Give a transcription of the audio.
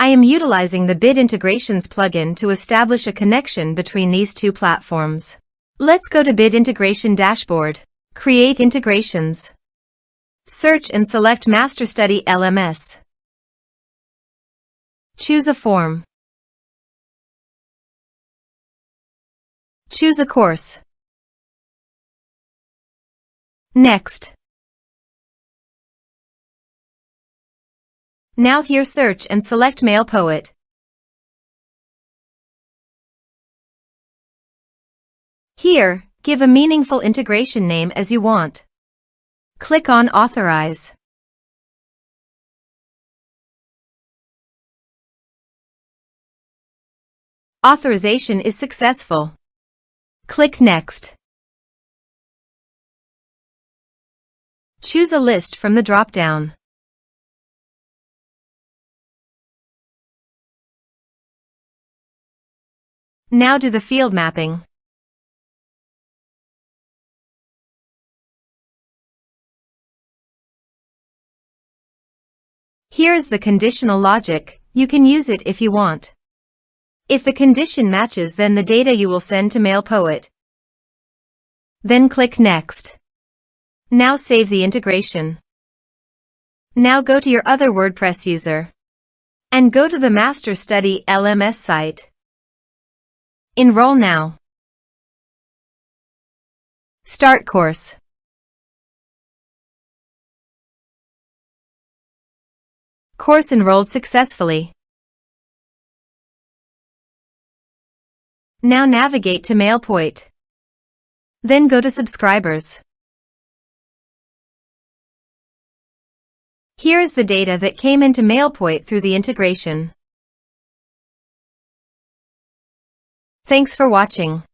I am utilizing the Bit Integrations plugin to establish a connection between these two platforms. Let's go to Bit Integration Dashboard. Create integrations. Search and select MasterStudy LMS. Choose a form. Choose a course. Next. Now here search and select MailPoet. Here, give a meaningful integration name as you want. Click on Authorize. Authorization is successful. Click Next. Choose a list from the drop-down. Now do the field mapping. Here is the conditional logic. You can use it if you want. If the condition matches, then the data you will send to MailPoet. Then click Next. Now save the integration. Now go to your other WordPress user and go to the MasterStudy LMS site. Enroll now. Start course. Course enrolled successfully. Now navigate to MailPoet. Then go to Subscribers. Here is the data that came into MailPoet through the integration. Thanks for watching.